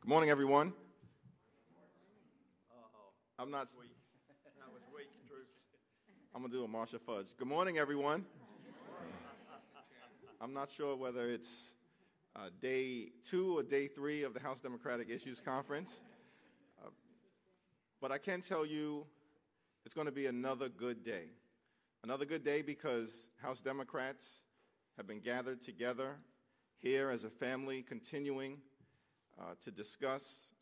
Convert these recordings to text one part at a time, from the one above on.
Good morning, everyone. I'm not. That was weak, troops. I'm going to do a Marsha Fudge. Good morning, everyone. I'm not sure whether it's day 2 or day 3 of the House Democratic Issues Conference, but I can tell you it's going to be another good day. Another good day because House Democrats have been gathered together here as a family, continuing to discuss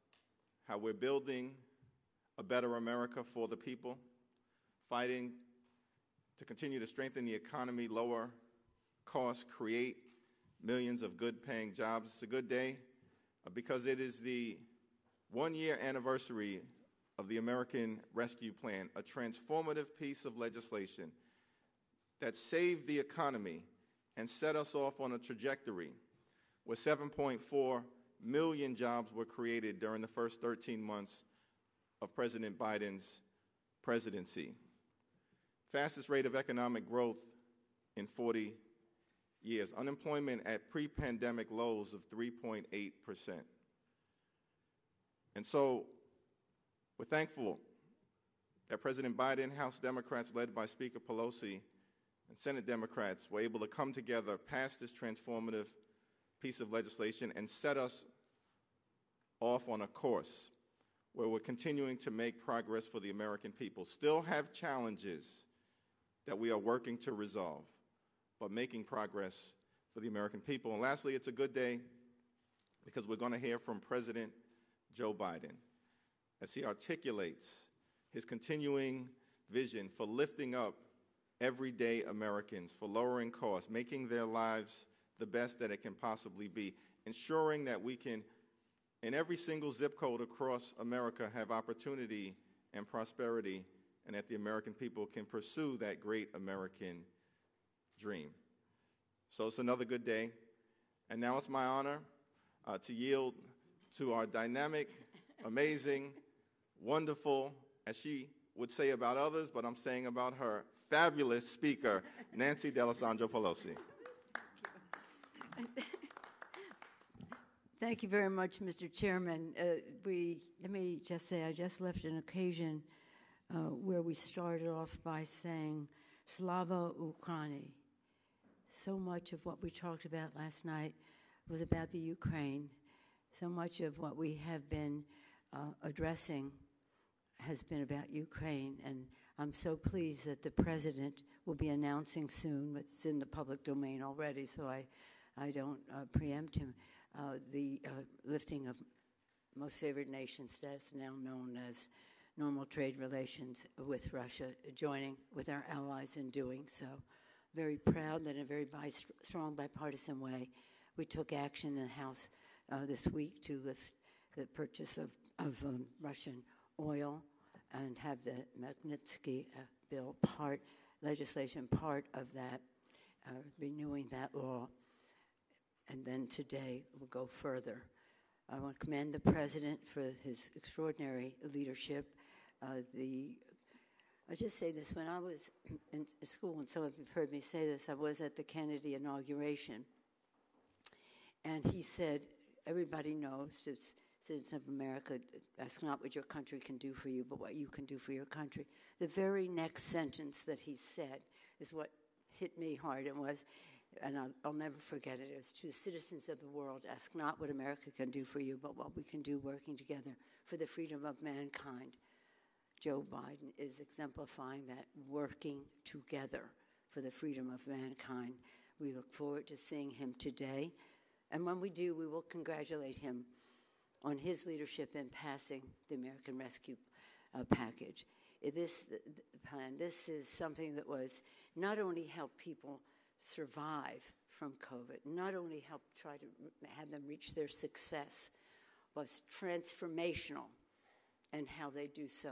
how we're building a better America for the people, fighting to continue to strengthen the economy, lower costs, create millions of good-paying jobs. It's a good day because it is the one-year anniversary of the American Rescue Plan, a transformative piece of legislation that saved the economy and set us off on a trajectory where 7.4 million jobs were created during the first 13 months of President Biden's presidency. Fastest rate of economic growth in 40 years. Unemployment at pre-pandemic lows of 3.8%. And so we're thankful that President Biden, House Democrats led by Speaker Pelosi, and Senate Democrats were able to come together, pass this transformative piece of legislation, and set us off on a course where we're continuing to make progress for the American people. Still have challenges that we are working to resolve, but making progress for the American people. And lastly, it's a good day because we're going to hear from President Joe Biden as he articulates his continuing vision for lifting up everyday Americans, for lowering costs, making their lives the best that it can possibly be, ensuring that we can, in every single zip code across America, have opportunity and prosperity, and that the American people can pursue that great American dream. So it's another good day. And now it's my honor to yield to our dynamic, amazing, wonderful, as she would say about others, but I'm saying about her, fabulous speaker, Nancy D'Alessandro Pelosi. Thank you very much, Mr. Chairman. Let me just say, I just left an occasion where we started off by saying, Slava Ukraini. So much of what we talked about last night was about the Ukraine. So much of what we have been addressing has been about Ukraine, and I'm so pleased that the President will be announcing soon, it's in the public domain already, so I don't preempt him, the lifting of most favored nation status, now known as normal trade relations with Russia, joining with our allies in doing so. Very proud that in a very strong bipartisan way, we took action in the House this week to lift the purchase of Russian oil and have the Magnitsky bill legislation part of that, renewing that law. And then today we'll go further. I want to commend the President for his extraordinary leadership. I just say this, when I was in school, and some of you have heard me say this, I was at the Kennedy inauguration, and he said, everybody knows, it's citizens of America, ask not what your country can do for you, but what you can do for your country. The very next sentence that he said is what hit me hard and I'll never forget it. It was, to the citizens of the world, ask not what America can do for you, but what we can do working together for the freedom of mankind. Joe Biden is exemplifying that, working together for the freedom of mankind. We look forward to seeing him today. And when we do, we will congratulate him on his leadership in passing the American Rescue Package. This is something that was not only help people survive from COVID, not only help try to have them reach their success, was transformational in how they do so.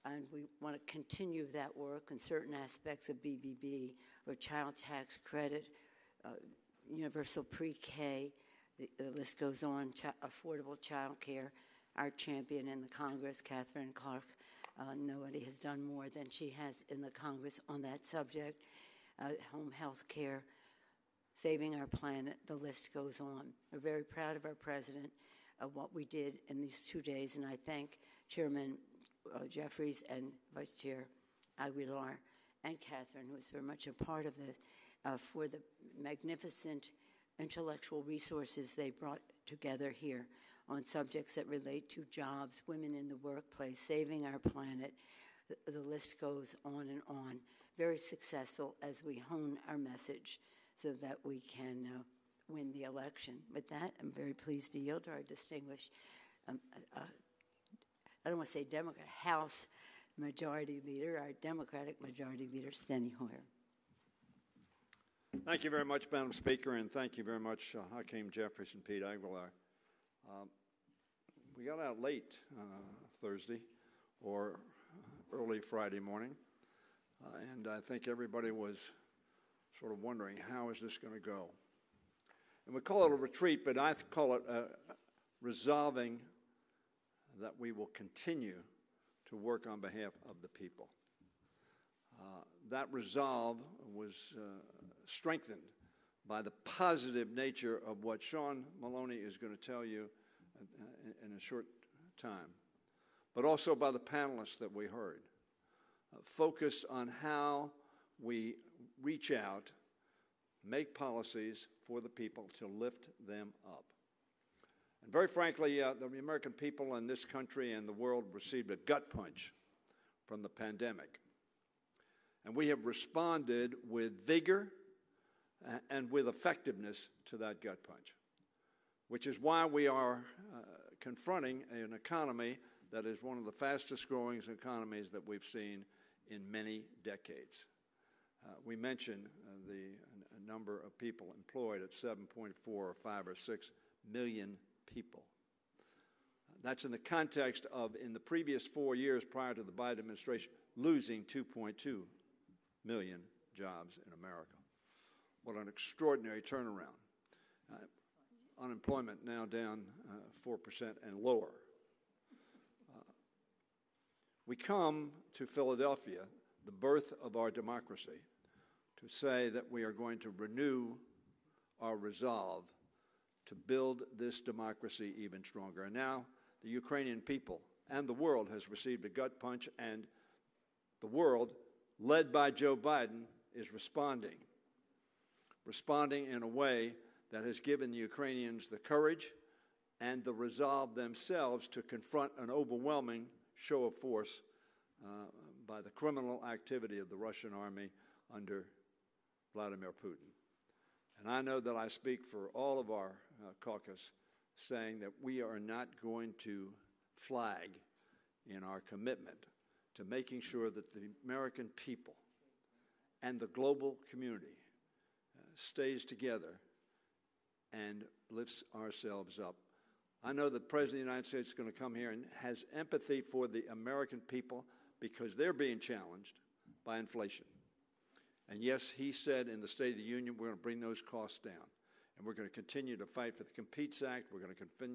And we want to continue that work in certain aspects of BBB, or child tax credit, universal pre-K, the list goes on, affordable child care. Our champion in the Congress, Catherine Clark, nobody has done more than she has in the Congress on that subject. Home health care, saving our planet, the list goes on. We're very proud of our president. of what we did in these 2 days, and I thank Chairman Jeffries and Vice Chair Aguilar and Catherine, who was very much a part of this, for the magnificent intellectual resources they brought together here on subjects that relate to jobs, women in the workplace, saving our planet. The list goes on and on. Very successful as we hone our message so that we can win the election. With that, I'm very pleased to yield to our distinguished, I don't want to say Democrat, House Majority Leader, our Democratic Majority Leader, Steny Hoyer. Thank you very much, Madam Speaker, and thank you very much, Hakeem Jeffries and Pete Aguilar. We got out late Thursday or early Friday morning, and I think everybody was sort of wondering, how is this going to go? And we call it a retreat, but I call it resolving that we will continue to work on behalf of the people. That resolve was strengthened by the positive nature of what Sean Maloney is going to tell you in a short time, but also by the panelists that we heard, focused on how we reach out, make policies for the people to lift them up. And very frankly, the American people in this country and the world received a gut punch from the pandemic. And we have responded with vigor and with effectiveness to that gut punch, which is why we are confronting an economy that is one of the fastest growing economies that we've seen in many decades. We mentioned the number of people employed at 7.4 or 5 or 6 million people. That's in the context of, in the previous 4 years prior to the Biden administration, losing 2.2 million jobs in America. What an extraordinary turnaround. Unemployment now down 4% and lower. We come to Philadelphia, the birth of our democracy, to say that we are going to renew our resolve to build this democracy even stronger. And now the Ukrainian people and the world has received a gut punch, and the world, led by Joe Biden, is responding in a way that has given the Ukrainians the courage and the resolve themselves to confront an overwhelming show of force by the criminal activity of the Russian army under Vladimir Putin. And I know that I speak for all of our caucus saying that we are not going to flag in our commitment to making sure that the American people and the global community stays together and lifts ourselves up. I know that the President of the United States is going to come here and has empathy for the American people because they're being challenged by inflation. And yes, he said in the State of the Union, we're going to bring those costs down. And we're going to continue to fight for the Competes Act. We're going to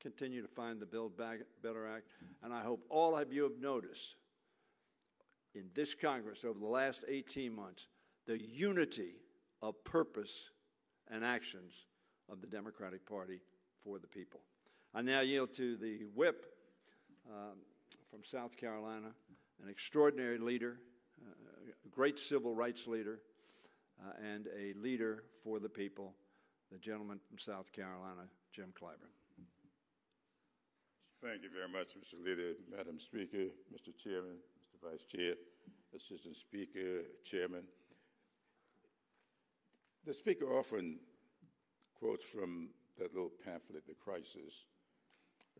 continue to find the Build Better Act. And I hope all of you have noticed in this Congress over the last 18 months the unity of purpose and actions of the Democratic Party for the people. I now yield to the whip from South Carolina, an extraordinary leader, a great civil rights leader, and a leader for the people, the gentleman from South Carolina, Jim Clyburn. Thank you very much, Mr. Leader, Madam Speaker, Mr. Chairman, Mr. Vice Chair, Assistant Speaker, Chairman. The Speaker often quotes from that little pamphlet, The Crisis,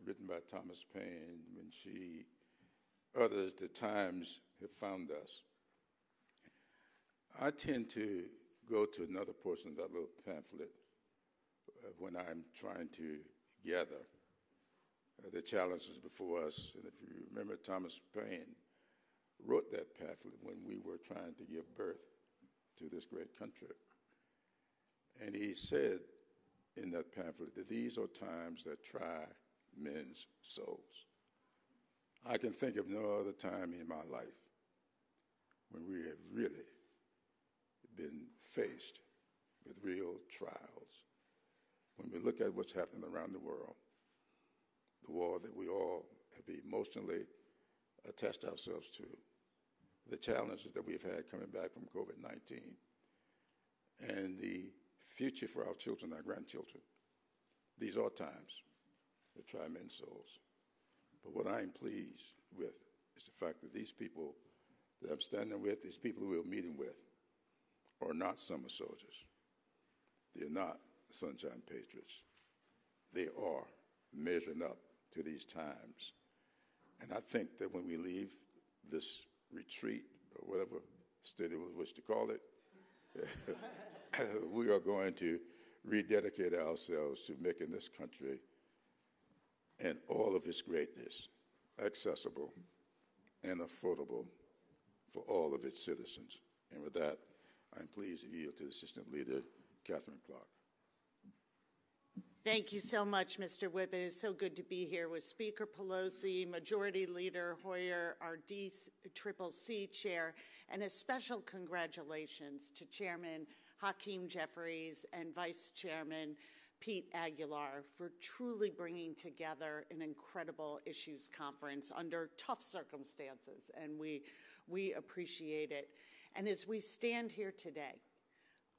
written by Thomas Paine, when she utters, "The times have found us." I tend to go to another portion of that little pamphlet when I'm trying to gather the challenges before us. And if you remember, Thomas Paine wrote that pamphlet when we were trying to give birth to this great country. And he said in that pamphlet that these are times that try men's souls. I can think of no other time in my life when we have really been faced with real trials. When we look at what's happening around the world, that we all have emotionally attached ourselves to, the challenges that we've had coming back from COVID-19, and the future for our children, our grandchildren. These are times to try men's souls. But what I am pleased with is the fact that these people that I'm standing with, these people who we're meeting with, are not summer soldiers. They're not sunshine patriots. They are measuring up to these times. And I think that when we leave this retreat, or whatever study we wish to call it, we are going to rededicate ourselves to making this country and all of its greatness accessible and affordable for all of its citizens. And with that, I'm pleased to yield to the Assistant Leader, Catherine Clark. Thank you so much, Mr. Whip. It is so good to be here with Speaker Pelosi, Majority Leader Hoyer, our DCCC Chair, and a special congratulations to Chairman Hakeem Jeffries and Vice Chairman Pete Aguilar for truly bringing together an incredible issues conference under tough circumstances, and we appreciate it. And as we stand here today,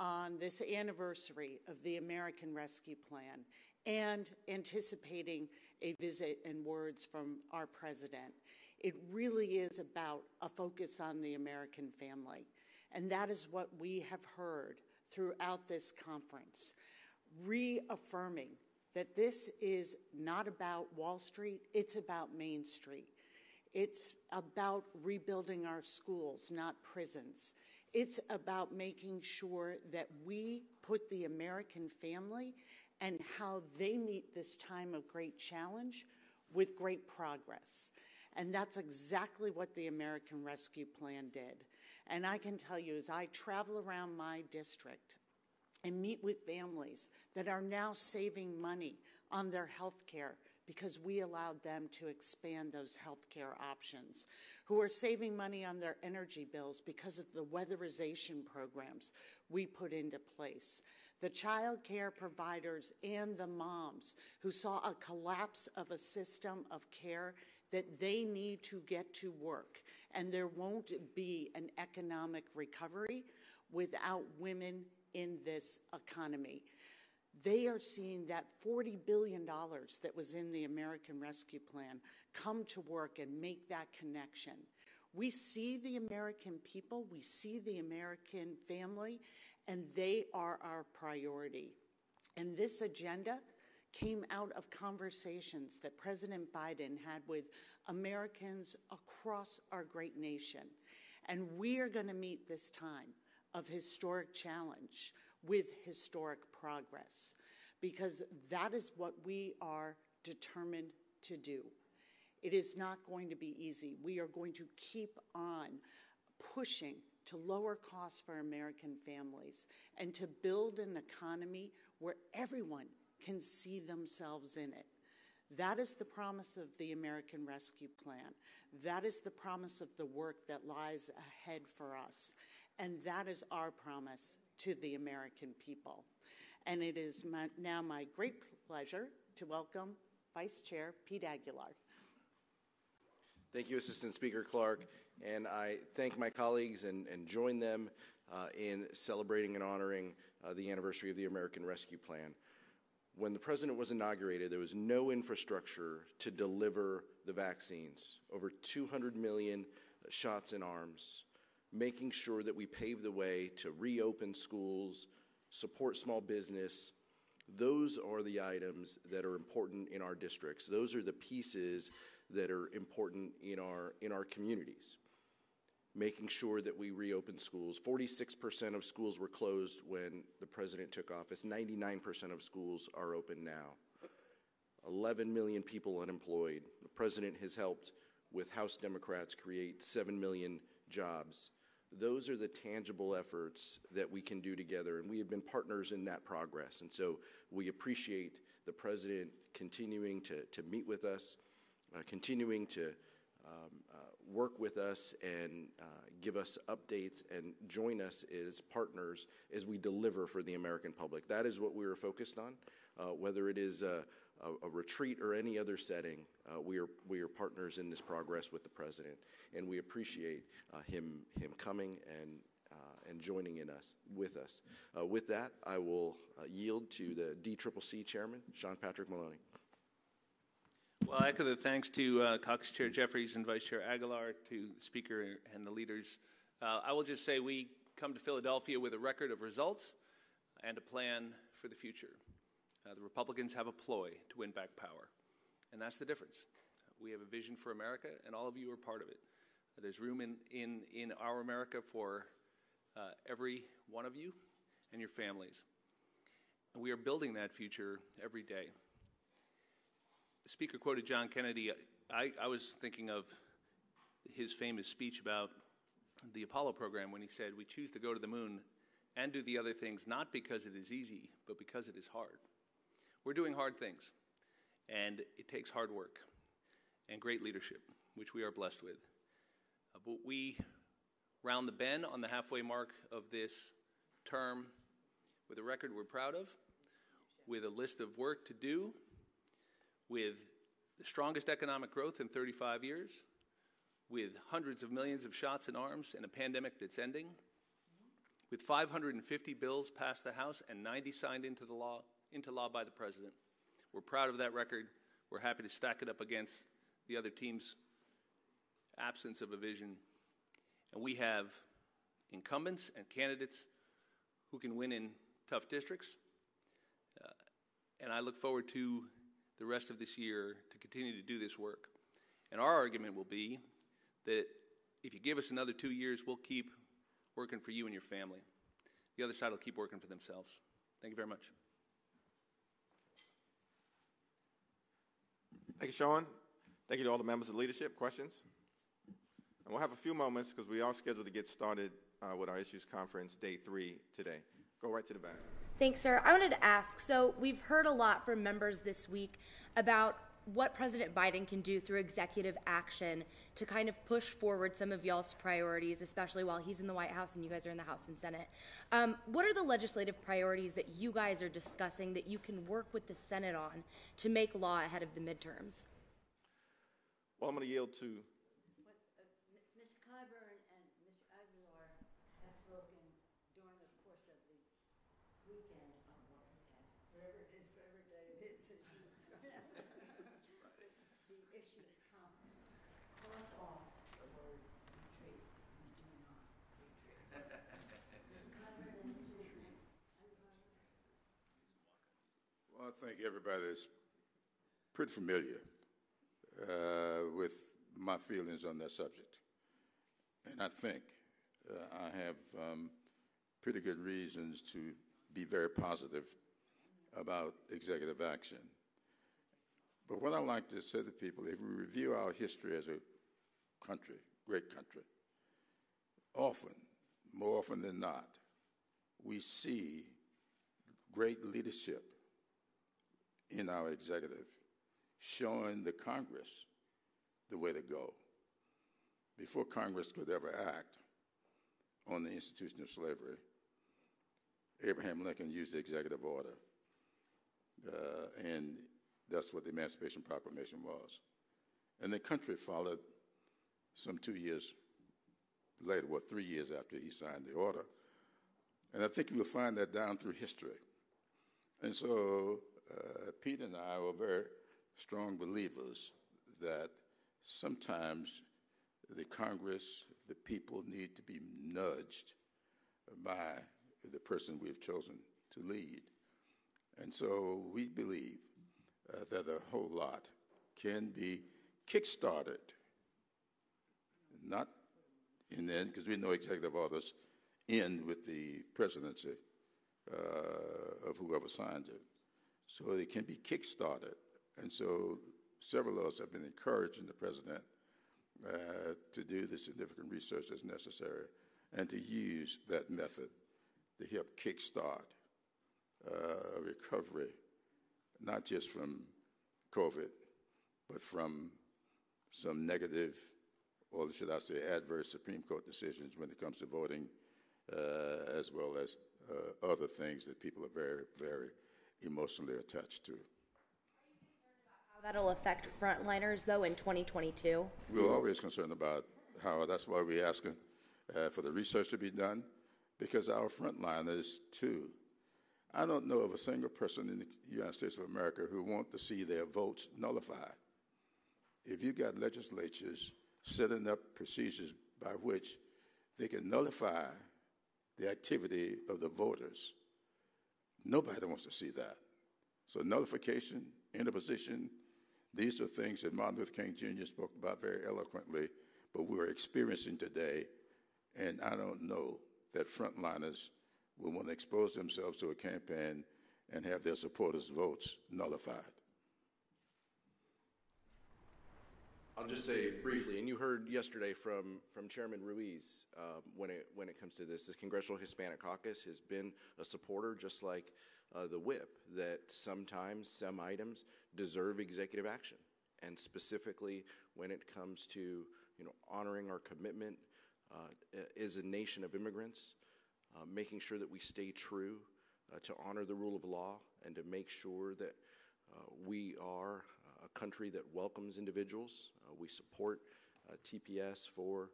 on this anniversary of the American Rescue Plan and anticipating a visit and words from our president, it really is about a focus on the American family. And that is what we have heard throughout this conference, reaffirming that this is not about Wall Street, it's about Main Street. It's about rebuilding our schools, not prisons. It's about making sure that we put the American family and how they meet this time of great challenge with great progress. And that's exactly what the American Rescue Plan did. And I can tell you, as I travel around my district and meet with families that are now saving money on their health care because we allowed them to expand those health care options, who are saving money on their energy bills because of the weatherization programs we put into place, the child care providers and the moms who saw a collapse of a system of care that they need to get to work, and there won't be an economic recovery without women in this economy. They are seeing that $40 billion that was in the American Rescue Plan come to work and make that connection. We see the American people, we see the American family, and they are our priority. And this agenda came out of conversations that President Biden had with Americans across our great nation. And we are going to meet this time of historic challenge with historic progress, because that is what we are determined to do. It is not going to be easy. We are going to keep on pushing to lower costs for American families and to build an economy where everyone can see themselves in it. That is the promise of the American Rescue Plan. That is the promise of the work that lies ahead for us. And that is our promise to the American people. And it is now my great pleasure to welcome Vice Chair Pete Aguilar. Thank you, Assistant Speaker Clark, and I thank my colleagues and join them in celebrating and honoring the anniversary of the American Rescue Plan. When the President was inaugurated, there was no infrastructure to deliver the vaccines, over 200 million shots in arms, making sure that we pave the way to reopen schools, support small business. Those are the items that are important in our districts. Those are the pieces that are important in our communities. Making sure that we reopen schools. 46% of schools were closed when the President took office. 99% of schools are open now. 11 million people unemployed. The President has helped with House Democrats create 7 million jobs. Those are the tangible efforts that we can do together, and we have been partners in that progress. And so we appreciate the President continuing to meet with us, continuing to work with us and give us updates and join us as partners as we deliver for the American public. That is what we are focused on, whether it is a retreat or any other setting, we are partners in this progress with the president, and we appreciate him coming and joining with us. With that, I will yield to the DCCC Chairman, Sean Patrick Maloney. Well, I echo the thanks to Caucus Chair Jeffries and Vice Chair Aguilar, to the Speaker and the leaders. I will just say we come to Philadelphia with a record of results and a plan for the future. The Republicans have a ploy to win back power, and that's the difference. We have a vision for America, and all of you are part of it. There's room in our America for every one of you and your families. And we are building that future every day. The Speaker quoted John Kennedy. I was thinking of his famous speech about the Apollo program when he said, "We choose to go to the moon and do the other things not because it is easy, but because it is hard." We're doing hard things, and it takes hard work and great leadership, which we are blessed with. But we round the bend on the halfway mark of this term with a record we're proud of, with a list of work to do, with the strongest economic growth in 35 years, with hundreds of millions of shots in arms and a pandemic that's ending, with 550 bills passed the House and 90 signed into law by the President. We're proud of that record. We're happy to stack it up against the other team's absence of a vision. And we have incumbents and candidates who can win in tough districts. And I look forward to the rest of this year to continue to do this work. And our argument will be that if you give us another 2 years, we'll keep working for you and your family. The other side will keep working for themselves. Thank you very much. Thank you, Sean. Thank you to all the members of leadership. Questions? And we'll have a few moments because we are scheduled to get started with our Issues Conference, Day 3 today. Go right to the back. Thanks, sir. I wanted to ask, so we've heard a lot from members this week about what President Biden can do through executive action to kind of push forward some of y'all's priorities, especially while he's in the White House and you guys are in the House and Senate. What are the legislative priorities that you guys are discussing that you can work with the Senate on to make law ahead of the midterms? Well, I'm going to yield to Mr. Clyburn and Mr. Aguilar have spoken during the course of the weekend, whatever it is, whatever day it is, the issues conference. Tell us all the word retreat. We do not retreat. Mr. Clyburn and Mr. Aguilar. Well, I think everybody is pretty familiar with my feelings on that subject. And I think I have pretty good reasons to be very positive about executive action. But what I like to say to people, if we review our history as a country, great country, often, more often than not, we see great leadership in our executive showing the Congress the way to go. Before Congress could ever act on the institution of slavery, Abraham Lincoln used the executive order, and that's what the Emancipation Proclamation was. And the country followed some 2 years later, 3 years after he signed the order. And I think you will find that down through history. And so Pete and I were very strong believers that sometimes the Congress, the people need to be nudged by the person we've chosen to lead. And so we believe that a whole lot can be kick-started, not in the end, because we know executive orders end with the presidency of whoever signs it. So it can be kick-started. And so several of us have been encouraging the president to do the significant research that's necessary and to use that method to help kickstart a recovery, not just from COVID, but from some negative, or should I say adverse Supreme Court decisions when it comes to voting, as well as other things that people are very, very emotionally attached to. That'll affect frontliners, though, in 2022? We're always concerned about how, that's why we're asking for the research to be done, because our frontliners, too. I don't know of a single person in the United States of America who wants to see their votes nullified. If you've got legislatures setting up procedures by which they can nullify the activity of the voters, nobody wants to see that. So nullification, interposition, these are things that Martin Luther King Jr. spoke about very eloquently, but we're experiencing today, and I don't know that frontliners will want to expose themselves to a campaign and have their supporters' votes nullified. I'll just say briefly, and you heard yesterday from Chairman Ruiz when it comes to this, the Congressional Hispanic Caucus has been a supporter, just like the whip, that sometimes some items deserve executive action, and specifically when it comes to honoring our commitment as a nation of immigrants, making sure that we stay true to honor the rule of law and to make sure that we are a country that welcomes individuals. We support TPS for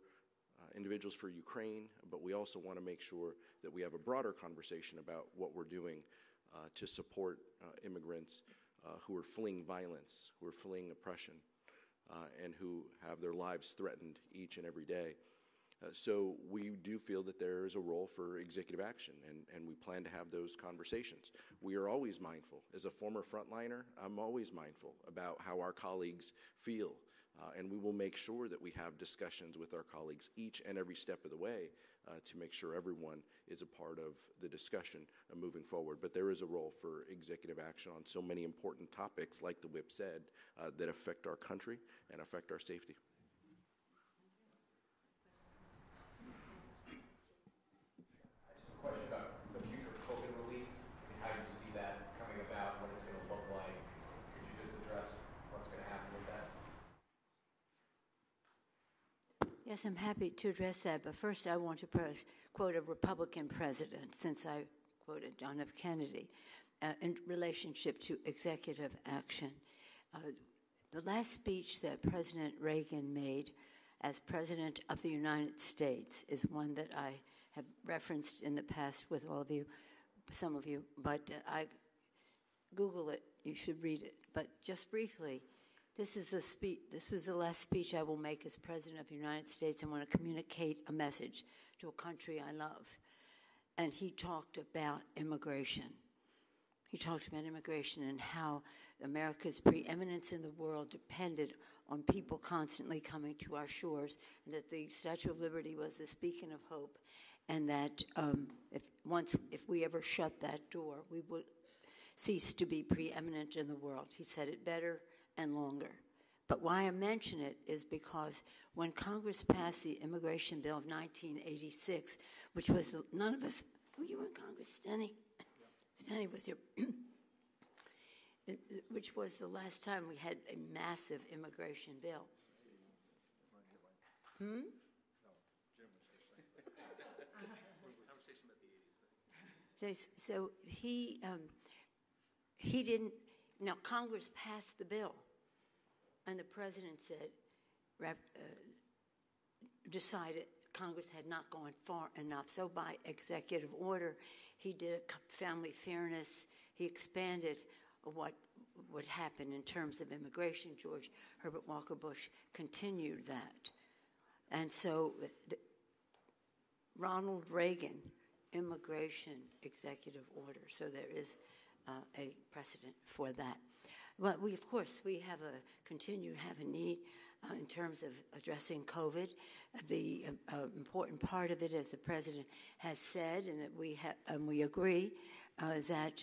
individuals for Ukraine, but we also want to make sure that we have a broader conversation about what we're doing to support immigrants who are fleeing violence, who are fleeing oppression, and who have their lives threatened each and every day. So we do feel that there is a role for executive action, and we plan to have those conversations. We are always mindful. As a former frontliner, I'm always mindful about how our colleagues feel, and we will make sure that we have discussions with our colleagues each and every step of the way to make sure everyone is a part of the discussion moving forward. But there is a role for executive action on so many important topics, like the whip said, that affect our country and affect our safety. Question about the future of COVID relief and how you see that coming about, what it's going to look like. Could you just address what's going to happen with that? Yes, I'm happy to address that, but first I want to quote a Republican president, since I quoted John F. Kennedy, in relationship to executive action. The last speech that President Reagan made as President of the United States is one that I have referenced in the past with all of you, some of you, but I Google it, you should read it. But just briefly, this was the last speech I will make as President of the United States. I want to communicate a message to a country I love. And he talked about immigration. He talked about immigration and how America's preeminence in the world depended on people constantly coming to our shores, and that the Statue of Liberty was this beacon of hope, and that if we ever shut that door, we would cease to be preeminent in the world. He said it better and longer. But why I mention it is because when Congress passed the Immigration Bill of 1986, which was none of us, were you in Congress, Stenny? Stenny was here. Which was the last time we had a massive immigration bill. So he didn't. Now Congress passed the bill, and the president said, decided Congress had not gone far enough. So by executive order, he did family fairness. He expanded what would happen in terms of immigration. George Herbert Walker Bush continued that. And so Ronald Reagan, immigration executive order. So there is a precedent for that. Well, we continue to have a need in terms of addressing COVID. The important part of it, as the president has said, and that we agree, is that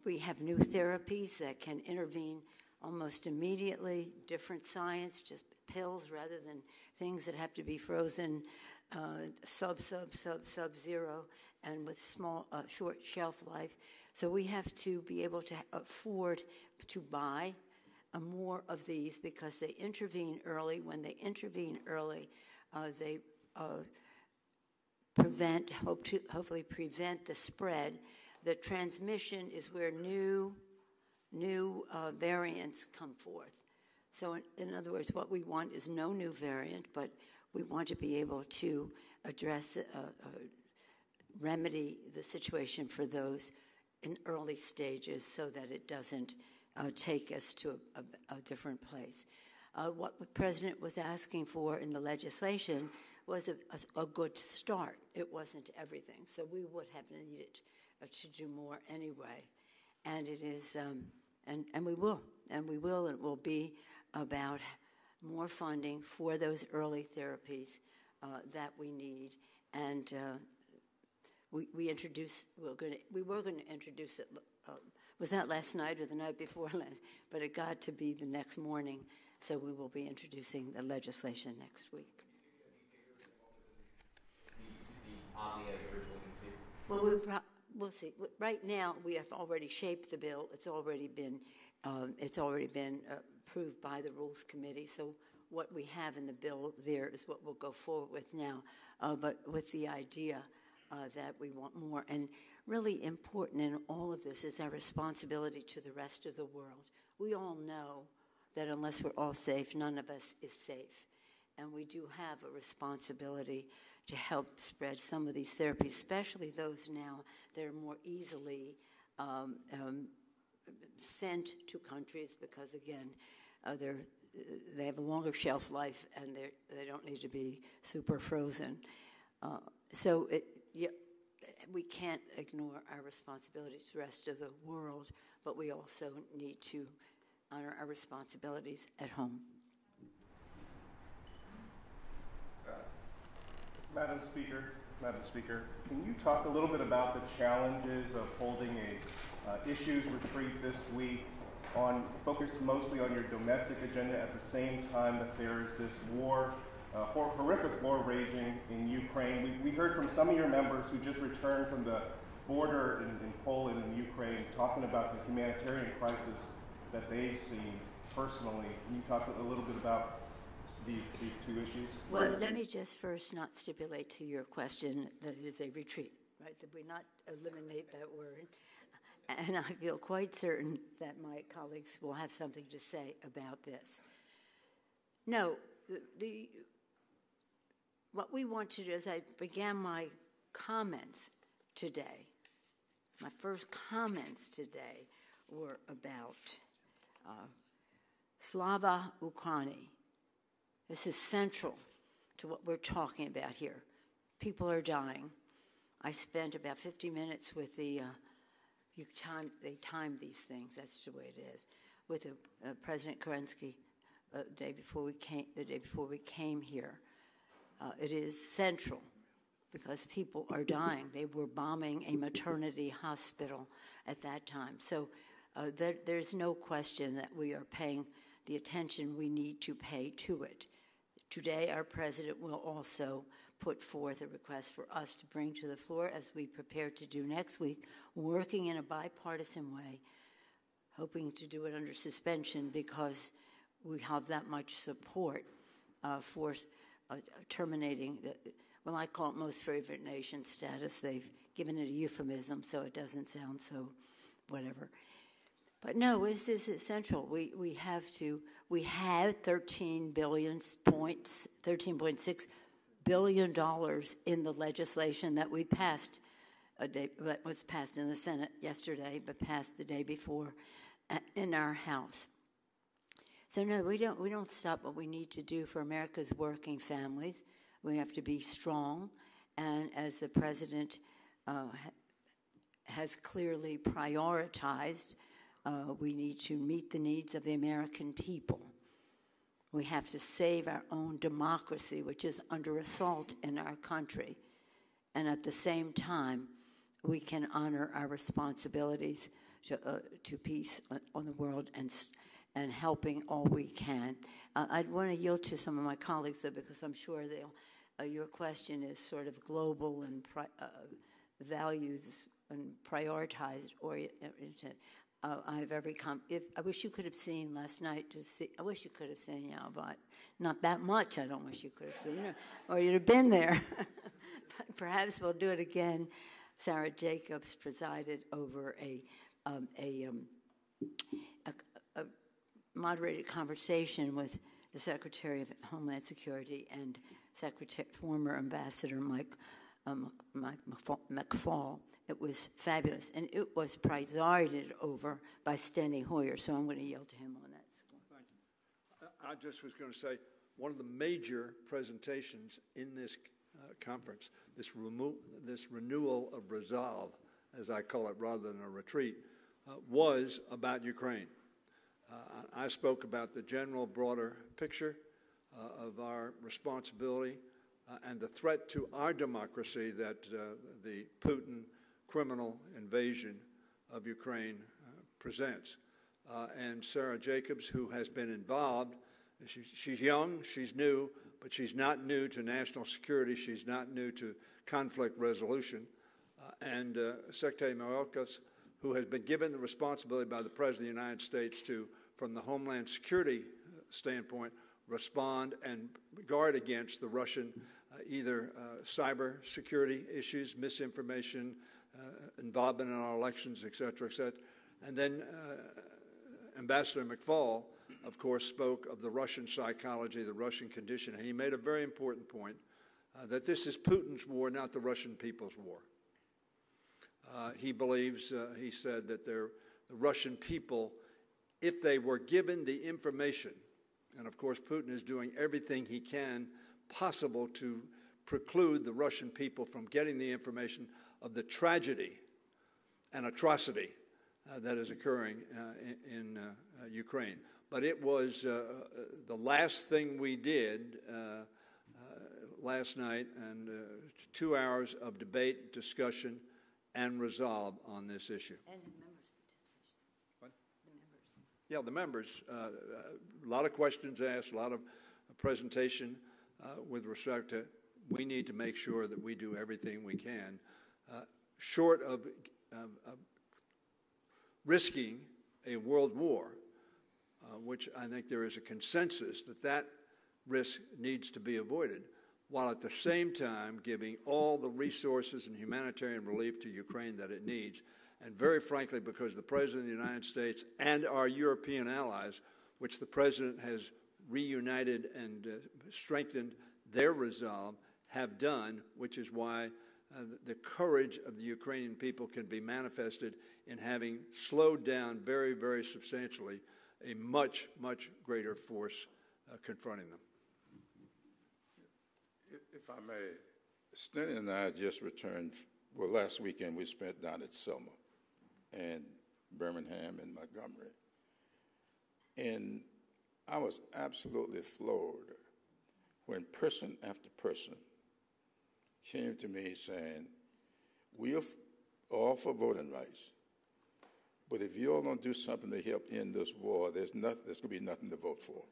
we have new therapies that can intervene almost immediately, different science, just pills rather than things that have to be frozen sub-zero and with small, short shelf life. So we have to be able to afford to buy more of these because they intervene early. When they intervene early, they hopefully prevent the spread. The transmission is where new new variants come forth. So in other words, what we want is no new variant, but we want to be able to address, remedy the situation for those in early stages so that it doesn't take us to a different place. What the president was asking for in the legislation was a good start. It wasn't everything, so we would have needed to do more anyway. And it is, and we will, and it will be about more funding for those early therapies that we need. And we were going to introduce it. Was that last night or the night before last? But it got to be the next morning, so we will be introducing the legislation next week. Well, we'll see. Right now, we have already shaped the bill. It's already been approved by the Rules Committee. So what we have in the bill there is what we'll go forward with now, but with the idea that we want more. And really important in all of this is our responsibility to the rest of the world. We all know that unless we're all safe, none of us is safe. And we do have a responsibility to help spread some of these therapies, especially those now that are more easily sent to countries because, again, they have a longer shelf life and they don't need to be super frozen. We can't ignore our responsibilities to the rest of the world, but we also need to honor our responsibilities at home. Madam Speaker, can you talk a little bit about the challenges of holding a issues retreat this week focused mostly on your domestic agenda at the same time that there is this war, horrific war raging in Ukraine? We heard from some of your members who just returned from the border in Poland and Ukraine talking about the humanitarian crisis that they've seen personally. Can you talk a little bit about these two issues? Well, let me just first not stipulate to your question that it is a retreat, right? That we not eliminate that word. And I feel quite certain that my colleagues will have something to say about this. No, what we want to do is I began my comments today. My first comments today were about Slava Ukraini. This is central to what we're talking about here. People are dying. I spent about 50 minutes with they timed these things, that's the way it is, with President Kerensky the day before we came here. It is central because people are dying. They were bombing a maternity hospital at that time. So there's no question that we are paying the attention we need to pay to it. Today, our president will also put forth a request for us to bring to the floor, as we prepare to do next week, working in a bipartisan way, hoping to do it under suspension because we have that much support for terminating I call it most favored nation status. They've given it a euphemism, so it doesn't sound so whatever. But no, this is essential. We have $13.6 billion in the legislation that we passed that was passed in the Senate yesterday, but passed the day before in our House. So no, we don't stop what we need to do for America's working families. We have to be strong, and as the president has clearly prioritized, we need to meet the needs of the American people. We have to save our own democracy, which is under assault in our country. And at the same time, we can honor our responsibilities to peace on the world and helping all we can. I'd want to yield to some of my colleagues, though, because I'm sure your question is sort of global and values and prioritized oriented. I have every I wish you could have seen last night to see. I wish you could have seen, but not that much. I don't wish you could have seen, or you'd have been there. But perhaps we'll do it again. Sarah Jacobs presided over a a moderated conversation with the Secretary of Homeland Security and former Ambassador Mike McFaul. It was fabulous, and it was presided over by Steny Hoyer, so I'm going to yield to him on that score. Thank you. I just was going to say, one of the major presentations in this conference, this renewal of resolve, as I call it, rather than a retreat, was about Ukraine. I spoke about the general, broader picture of our responsibility and the threat to our democracy that the Putin criminal invasion of Ukraine presents. And Sarah Jacobs, who has been involved, she's young, she's new, but she's not new to national security, she's not new to conflict resolution. And Secretary Mayorkas, who has been given the responsibility by the President of the United States to, from the Homeland Security standpoint, respond and guard against the Russian either cyber security issues, misinformation, involvement in our elections, et cetera, et cetera. And then Ambassador McFaul, of course, spoke of the Russian psychology, the Russian condition, and he made a very important point that this is Putin's war, not the Russian people's war. He believes, he said, that the Russian people, if they were given the information, and of course Putin is doing everything he can possible to preclude the Russian people from getting the information of the tragedy and atrocity that is occurring in Ukraine. But it was the last thing we did last night, and 2 hours of debate, discussion, and resolve on this issue. And the members' participation. What? The members. Yeah, the members. A lot of questions asked, a lot of presentation with respect to we need to make sure that we do everything we can, short of risking a world war, which I think there is a consensus that risk needs to be avoided, while at the same time giving all the resources and humanitarian relief to Ukraine that it needs. And very frankly, because the President of the United States and our European allies, which the President has reunited and strengthened their resolve, have done, which is why the courage of the Ukrainian people can be manifested in having slowed down very, very substantially a much, much greater force confronting them. If I may, Steny and I just returned, well, last weekend we spent down at Selma and Birmingham and Montgomery. And I was absolutely floored when person after person came to me saying, we are all for voting rights, but if you all don't do something to help end this war, there's going to be nothing to vote for.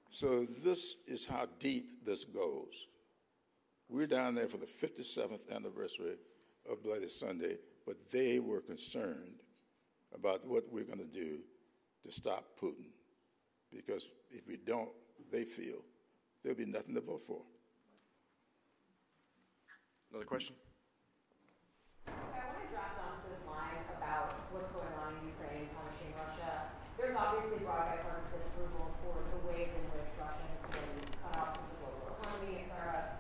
So this is how deep this goes. We're down there for the 57th anniversary of Bloody Sunday, but they were concerned about what we're going to do to stop Putin, because if we don't, they feel there'll be nothing to vote for. Another question? I want to draft onto this line about what's going on in Ukraine, punishing Russia. There's obviously broad bipartisan approval for the ways in which Russia has been cut off from the global economy, et cetera.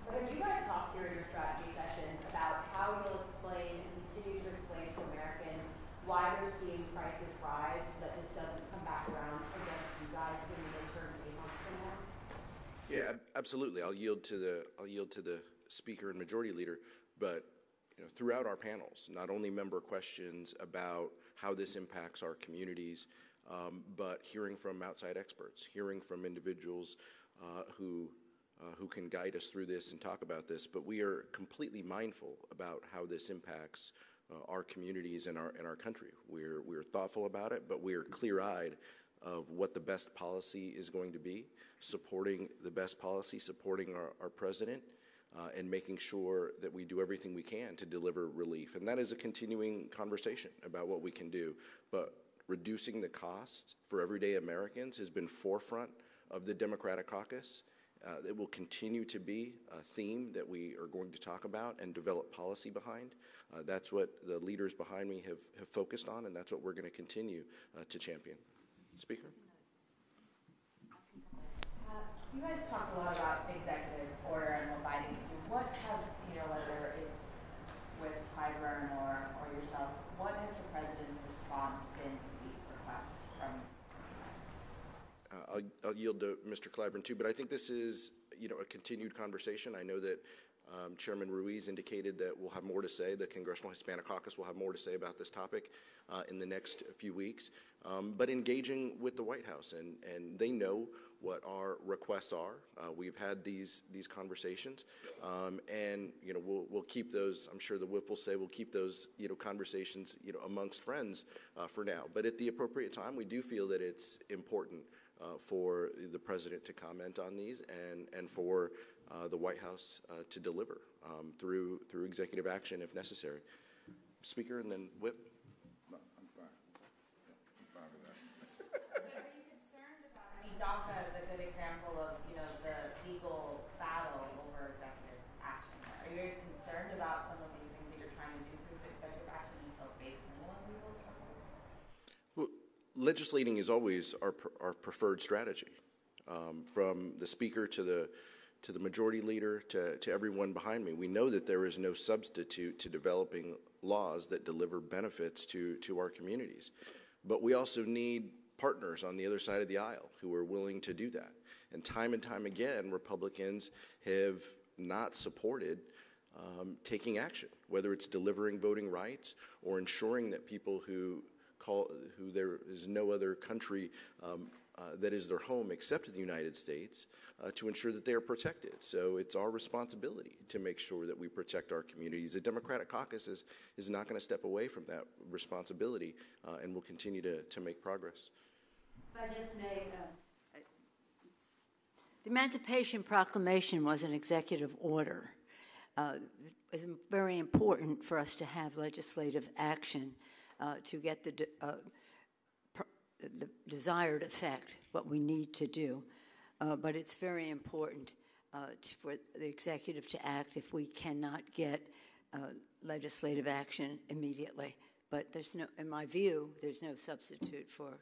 But have you guys talked here in your strategy sessions about how you'll explain and continue to explain to Americans why they're seeing prices rise so that this doesn't come back around against you guys in the midterms 8 months from now? Yeah, absolutely. I'll yield to the Speaker and Majority Leader, but throughout our panels, not only member questions about how this impacts our communities, but hearing from outside experts, hearing from individuals who can guide us through this and talk about this. But we are completely mindful about how this impacts our communities and our country. We're thoughtful about it, but we're clear-eyed of what the best policy is going to be, supporting the best policy, supporting our president, and making sure that we do everything we can to deliver relief. And that is a continuing conversation about what we can do. But reducing the cost for everyday Americans has been forefront of the Democratic Caucus, It will continue to be a theme that we are going to talk about and develop policy behind. That's what the leaders behind me have focused on, and that's what we're going to continue to champion. Speaker? You guys talked a lot about executive order and what Biden can do. What have, whether it's with Clyburn or yourself, what has the president's response been to these requests from? I'll yield to Mr. Clyburn too, but I think this is, a continued conversation. I know that Chairman Ruiz indicated that we'll have more to say. The Congressional Hispanic Caucus will have more to say about this topic in the next few weeks. But engaging with the White House, and they know what our requests are. We've had these conversations, and we'll keep those. I'm sure the whip will say we'll keep those conversations amongst friends for now. But at the appropriate time, we do feel that it's important for the president to comment on these and for the White House to deliver through executive action if necessary. Speaker, and then whip. No, I'm fine. I'm fine with that. But are you concerned about? DACA is a good example of the legal battle over executive action. Are you guys concerned about some of these things that you're trying to do through executive action you feel face similar legal struggles? Well, legislating is always our preferred strategy. From the speaker to the majority leader to everyone behind me, we know that there is no substitute to developing laws that deliver benefits to our communities. But we also need partners on the other side of the aisle who are willing to do that. And time again, Republicans have not supported taking action, whether it's delivering voting rights or ensuring that people who there is no other country that is their home except the United States, to ensure that they are protected. So it's our responsibility to make sure that we protect our communities. The Democratic Caucus is not going to step away from that responsibility, and will continue to make progress. If I just may, the Emancipation Proclamation was an executive order. It was very important for us to have legislative action to get the desired effect, what we need to do. But it's very important for the executive to act if we cannot get legislative action immediately. But in my view, there's no substitute for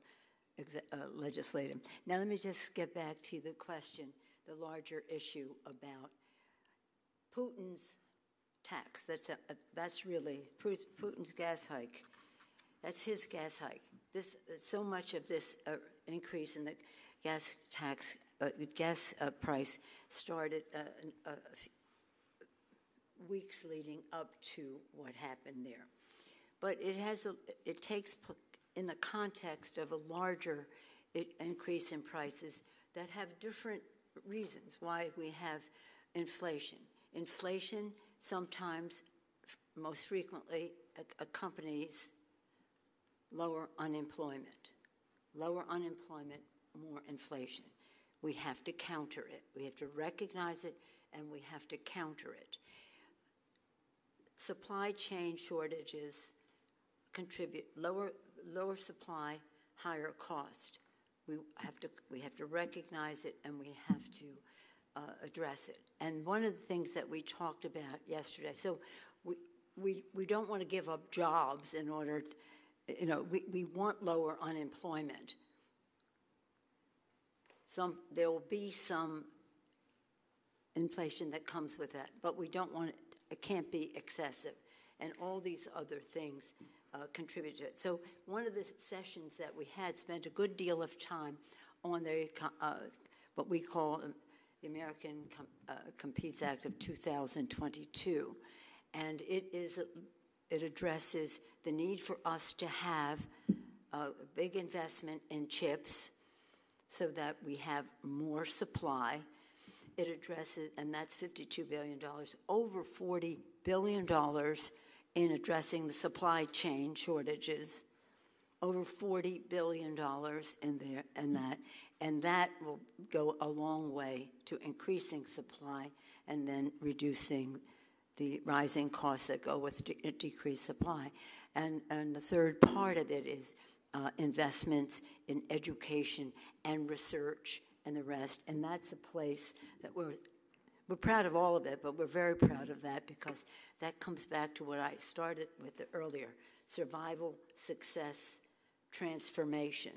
legislative. Now let me just get back to the question, the larger issue about Putin's tax. That's really Putin's gas hike. That's his gas hike. So much of this increase in the gas tax, gas price started weeks leading up to what happened there. But it takes in the context of a larger increase in prices that have different reasons why we have inflation. Inflation sometimes, most frequently, accompanies lower unemployment. Lower unemployment, more inflation. We have to counter it. We have to recognize it, and we have to counter it. Supply chain shortages contribute lower supply, higher cost. We have to recognize it, and we have to address it. And one of the things that we talked about yesterday, so we don't want to give up jobs in order to, we want lower unemployment. There will be some inflation that comes with that, but we don't want it can't be excessive, and all these other things contribute to it. So one of the sessions that we had spent a good deal of time on what we call the American Competes Act of 2022, and it addresses the need for us to have a big investment in chips so that we have more supply. It addresses, and that's $52 billion, over $40 billion in addressing the supply chain shortages, over $40 billion in there, and that will go a long way to increasing supply and then reducing the rising costs that go with decreased supply. And the third part of it is investments in education and research and the rest. And that's a place that we're proud of all of it, but we're very proud of that because that comes back to what I started with earlier: survival, success, transformation.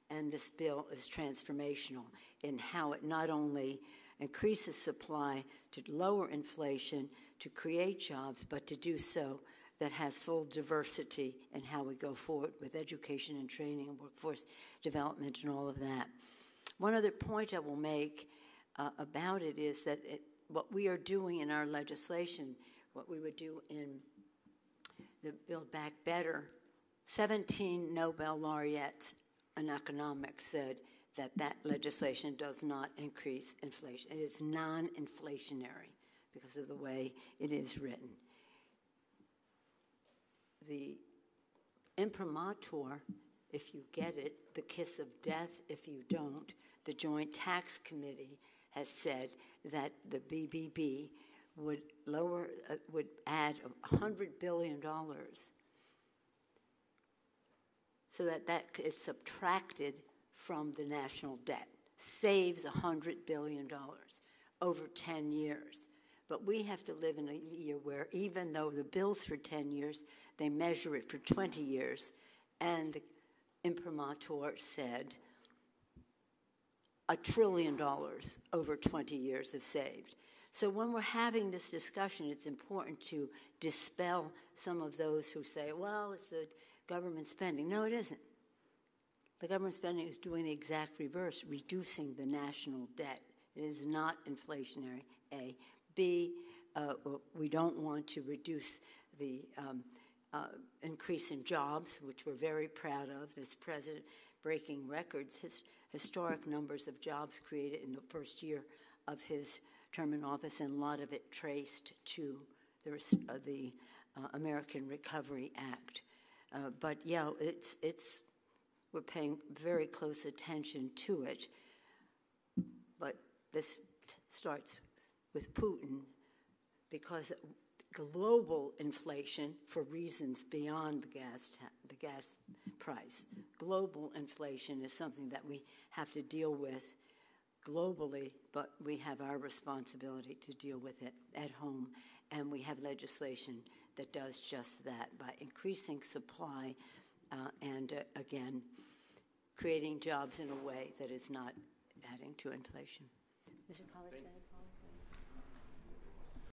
And this bill is transformational in how it not only increases supply to lower inflation, to create jobs, but to do so that has full diversity in how we go forward with education and training and workforce development and all of that. One other point I will make about it is that what we are doing in our legislation, what we would do in the Build Back Better, 17 Nobel laureates in economics said that legislation does not increase inflation. It is non-inflationary because of the way it is written. The imprimatur, if you get it, the kiss of death if you don't, the Joint Tax Committee has said that the BBB would add $100 billion so that is subtracted from the national debt, saves $100 billion over 10 years. But we have to live in a year where even though the bill's for 10 years, they measure it for 20 years, and the imprimatur said $1 trillion over 20 years is saved. So when we're having this discussion, it's important to dispel some of those who say, well, it's the government spending. No, it isn't. The government spending is doing the exact reverse, reducing the national debt. It is not inflationary, A. B, we don't want to reduce the increase in jobs, which we're very proud of. This president breaking records, historic numbers of jobs created in the first year of his term in office, and a lot of it traced to the American Recovery Act. But yeah, we're paying very close attention to it. But this starts with Putin because global inflation, for reasons beyond the gas price, global inflation is something that we have to deal with globally, but we have our responsibility to deal with it at home, and we have legislation that does just that by increasing supply and, again, creating jobs in a way that is not adding to inflation. Mr. Pollard?